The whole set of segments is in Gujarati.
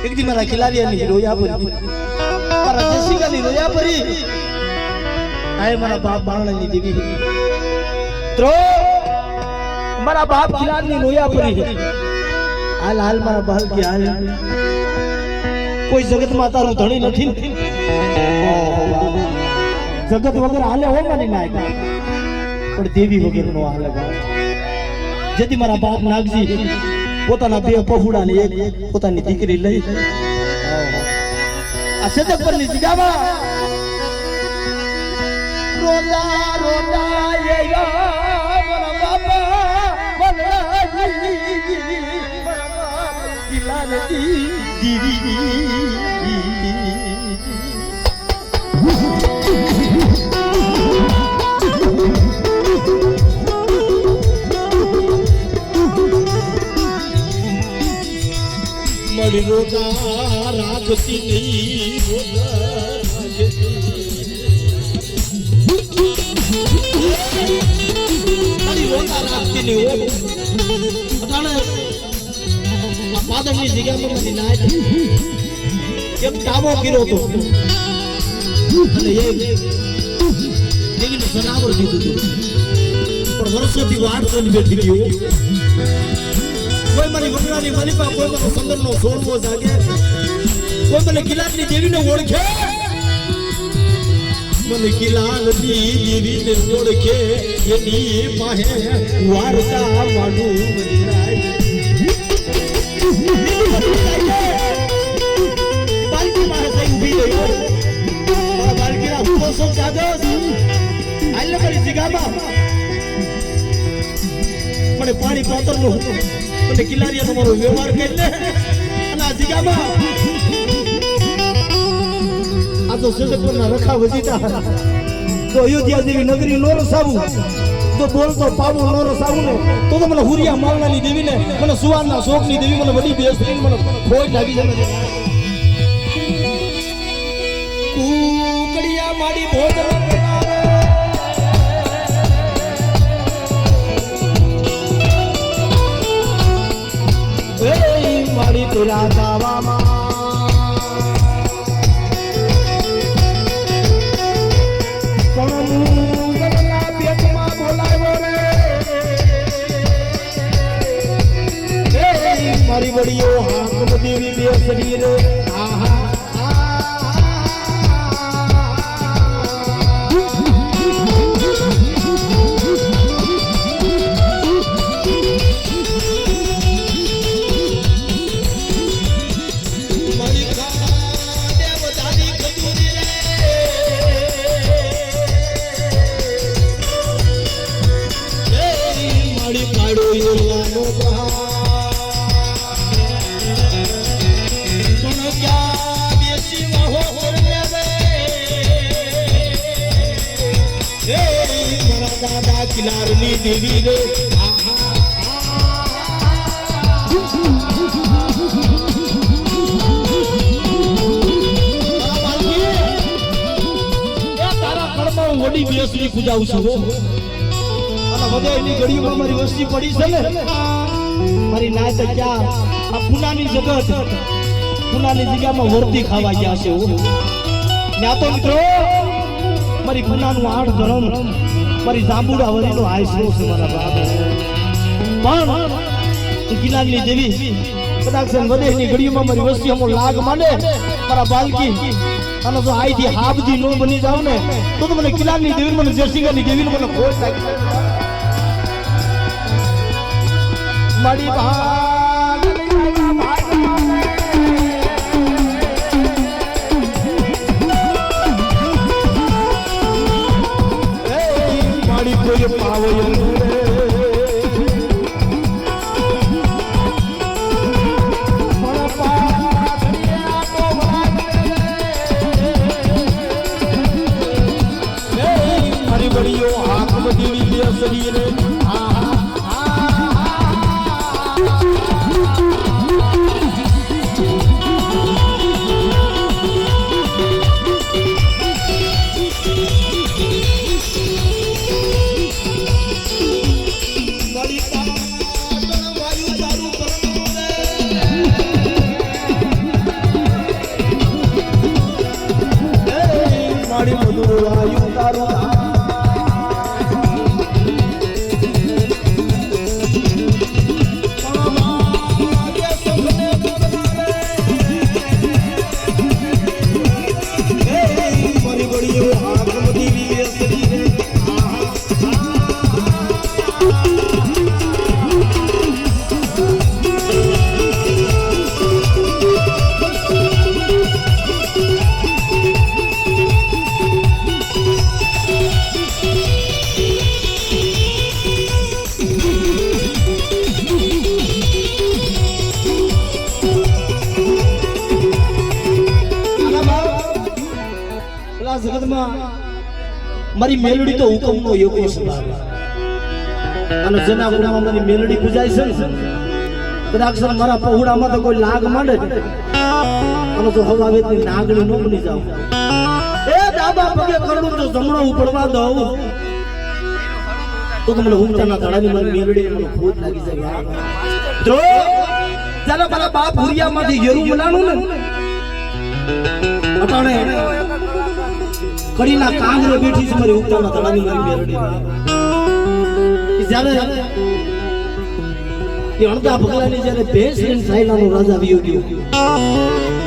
એક દી મારા ખિલાડીયાની રોયા પરી મારા જસીકાની રોયા પરી આય મારા બાપ બાણની દેવી તો મારા બાપ ખિલાડીની રોયા પરી હાલ હાલ મારા બાપ કે હાલ કોઈ જગત માં તારું ધણી નથી જગત વગર હાલે હો મને ના પણ દેવી વગર નો હાલે જેથી મારા બાપ નાગજી પોતાના બે પહુડા ને એક પોતાની દીકરી લઈ આ સતક પરની જગ્યામાં રોતા રોતા મારા બાપા મળી રોતા રાખતી નહીં રોતા રાખતી નહીં પાદરની જગ્યામાં મને ના એક ટાબો કર્યો હતો અને એ દેવીને સનાવર દીધું હતું પણ વર્ષોથી વાટ કરી બેઠી ગયો કોઈ મારી વગડાની માલિકા કોઈ મને સંદરનો સોળવો જાગે કોઈ મને કિલાટની દેવીને ઓળખે મને કિલાટની દેવીને ઓળખે એની પાસે વાર્તા વાળું બાલકી મારે કઈ ઉભી રહ્યો મારા બાલકીના ઉભો સો જાગસ આલે મારી જગ્યામાં મને પાણી પાતરનું મને કિલારીયા તમારો વ્યવહાર કરી લે અને આ જગ્યામાં આ તો સદપુરના રખા વજીતા તો અયોધ્યા જેવી નગરી નો રસાવું તો બોલતો પાવો નો રસાવું ને તો મને હુરિયા માલનાની દેવીને મને સુવારના શોકની દેવી મને વડી બેસરીને મને ખોટ લાગી જાય કુકડિયા માડી ભોજન મારી તેરા દાવામાં મારી બડીઓ હાથ દેવી બે શરીર કિલારની દેવી રે તારા કળમાં વડી બેસરી પૂજાવું છું અને બધાની ઘડીઓમાં મારી વસ્તી પડી છે ને મારી નાચ ક્યાં આ પુનાની જગત પુનાની જગ્યામાં વર્તી ખાવા ગયા છે ત્યાં તો મિત્રો મારી પુનાનું 8 ધરમ મારી જાંબુડા વરીનો આયસો છે મારા બાપ પણ કિલારની દેવી કદાચ વધેની ઘડીઓમાં મારી વસ્તી અમો લાગ માંડે મારા બાલકી અને જો આઈથી હાબદી નો બની જાવ ને તો મને કિલારની દેવી મને જસીગાની દેવી મને ખોટ લાગી મારી બડીઓ આંખ દેવી શરીર પુરવાયું તારું જગતમાં મારી મેલડી તો હુકમનો યોગી સ્વભાવ અને જેના ગુણામાં મારી મેલડી પૂજાય છે ને કદાચ મારા પહોળામાં તો કોઈ લાગ માંડે અને તો હવા વેતની નાગણી નો બની જાવ એ દાદા પગે કરું તો જમણો ઉપડવા દઉં તો તમને હુંટાના ધડાની મારી મેલડી મને ખોટ લાગી જાય તો ચાલો મારા બાપ ભુરિયામાંથી ઘેરું મલાણું ને અટાણે કડીના કાંગરે બેઠી છે મારી ઉગતાના ધડાની મારી મેરડી જ્યારે એ અણતા ભગલાની જ્યારે ભેંસ લઈને સાયલાનો રાજા વિયો ગયો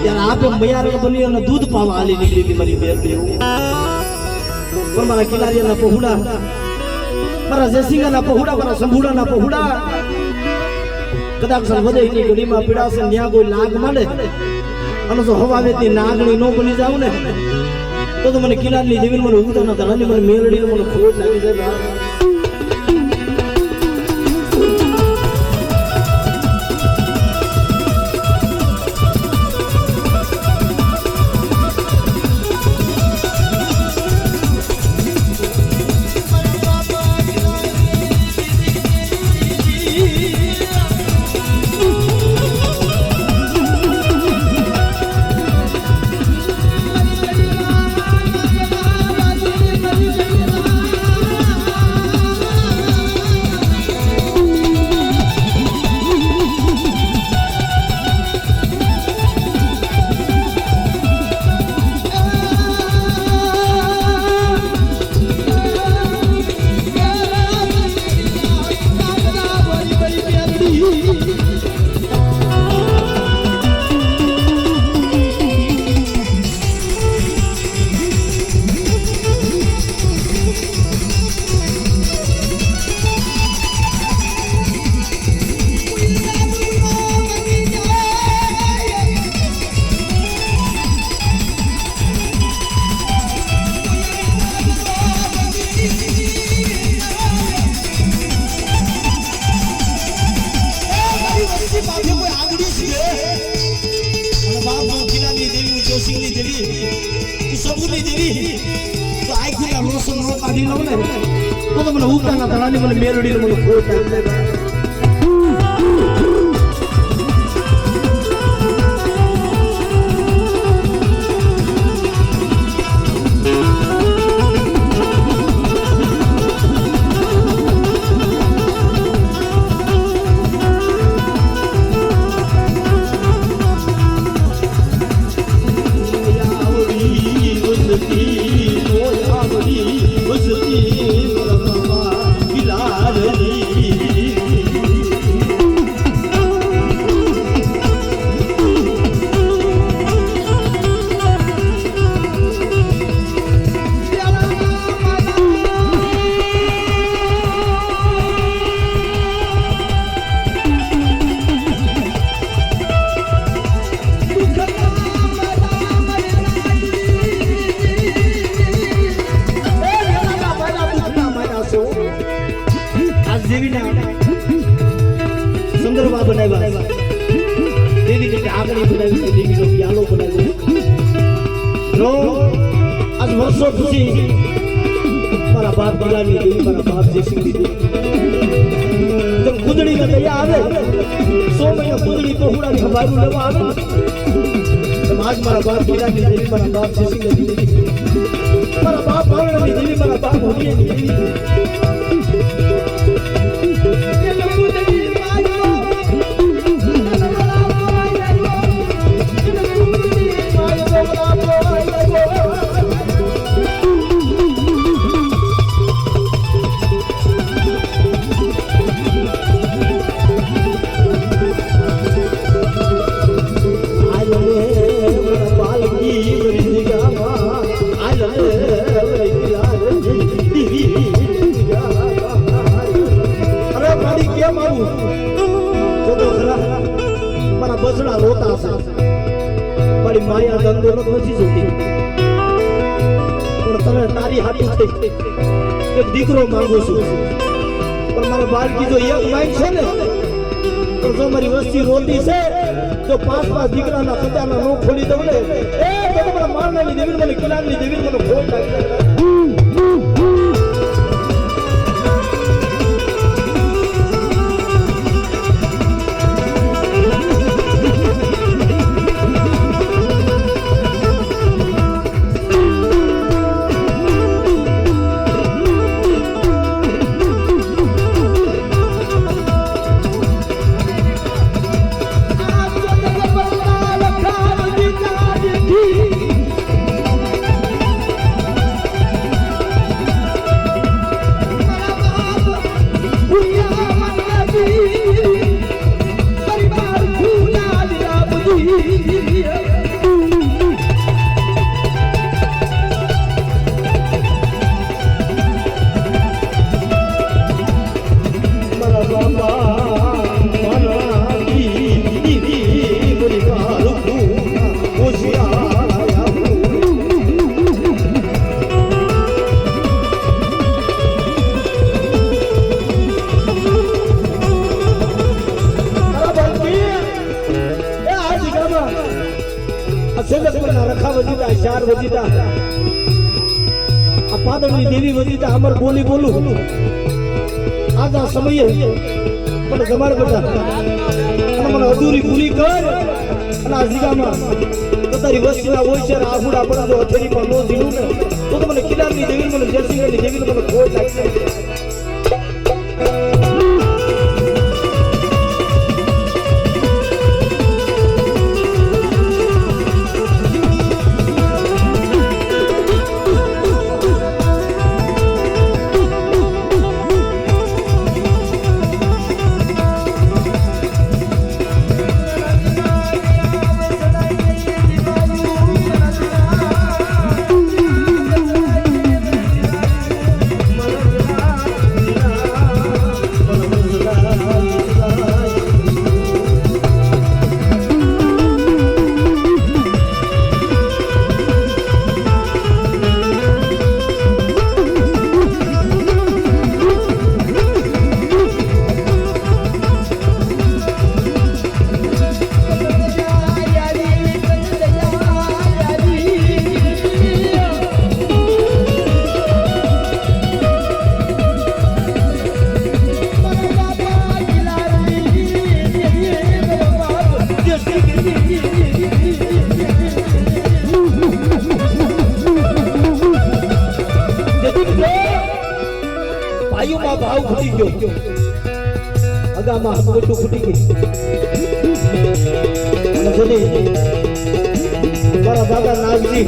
ત્યારે આપે મયારણ બની અને દૂધ પાવા હાલી નીકળી મારી મેરડી પણ મારા કિલારીના પહોળા મારા જયસિંહના પહોળા મારા સંભુડાના પહોળા કદાચ વધેની ગડીમાં પીડાશે ત્યાં કોઈ લાગ માંડે અને જો હવા વેતી નાગણી નો બની જાવ ને તો મને કિલ્લાની દેવી મને ઉગતાના ધડાની મને મેલડી મને ખોટ લાગી જાય તો મને ઉગતાના ધડાની મને મેલડી મને ખોટ લાગી જાય સુંદરબા બનાવ્યા દેવી ને આગળી બનાવી છે દેવી નો પ્યાલો બનાવ્યો આજ વર્ષો પછી મારા બાપ બિલાની દેવી મારા બાપ જયસિંહની દેવી જબ ખુદડી માં દયા આવે 100 મહિના ખુદડી પહોળાની ખબારું લેવા આવે આજ મારા બાપ બિલાની દેવી મારા બાપ જયસિંહની દેવી મારા બાપ ભાવનાની દેવી મારા બાપ હોરીની દેવી દોલત નથી જોતી, પણ તને તારી હાથી થઈ એક દીકરો માંગુ છું. પણ મારા બાળકી જો એક માંગ છે ને, તો જો મારી વસ્તી રોતી છે તો 5 દીકરાના ખજાના નો ખોલી દઉં ને, એ તો તમારા મારનાની દેવી મને કિલાની દેવી મને ખોટ લાગી. દેવી વજીતા અમર બોલી બોલું આજ આ સમયે પણ જમાડ બેટા મને અધૂરી પૂરી કર. અને આ જીગામાં તો તારી વસ્તીના હોય છે આહુડા પણ જો હથેળીમાં નો જીલું ને તો મને કિલાની દેવી મને જયસિંહની દેવી મને ખોટ લાગશે. ભાવ ફૂટી ગયો, અગામાં મોટું ફૂટી ગયું. મારા દાદા નાગજી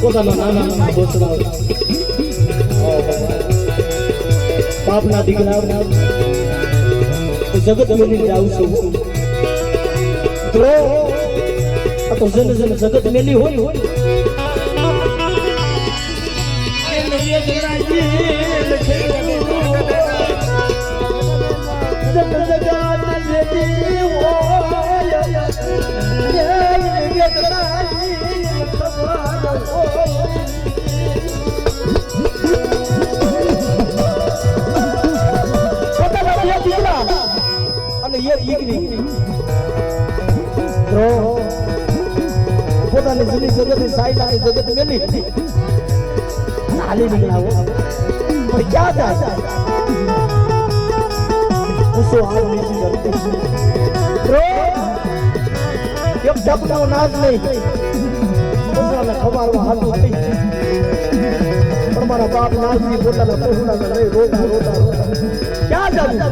પોતાના નાના દોસ્તરા બાપના દીકરા જગત મેલી જાઉં છું. આ તો જન જગત મેલી હોય પોતાની જૂની જગત સાઈડની જગત મેલી હાલી નીકળાવો પણ ક્યાં જાય ઉસો હાલ નીચી કરતી એક ડબનો નાજ નહીં પોતાને ખવારવા હાથું થઈ. પણ મારા બાપ નાજની પોતાના પહોળાને લઈ રોતા રોતા ક્યાં જાવું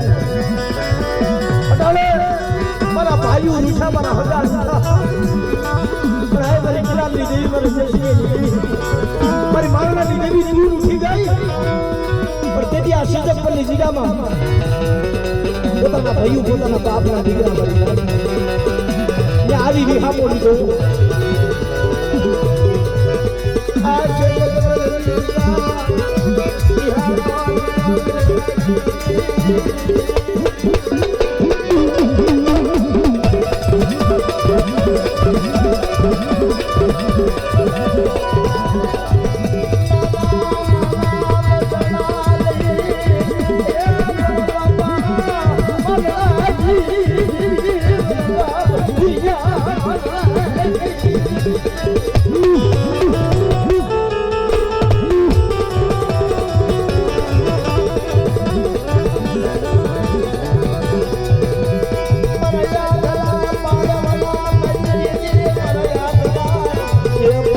અટાણે મારા ભાઈઓ રૂઠા મારા હજાર પણ મારી કિલાની દેવી મારી જયસિંહની મારી મારણાની દેવી દૂર ઉઠી ગઈ. પણ તેથી આ શિજક પરની જીડામાં પોતાના ભાઈઓ પોતાના બાપના દીકરા મળી આવી વિહામો લીધો. આ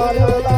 મારે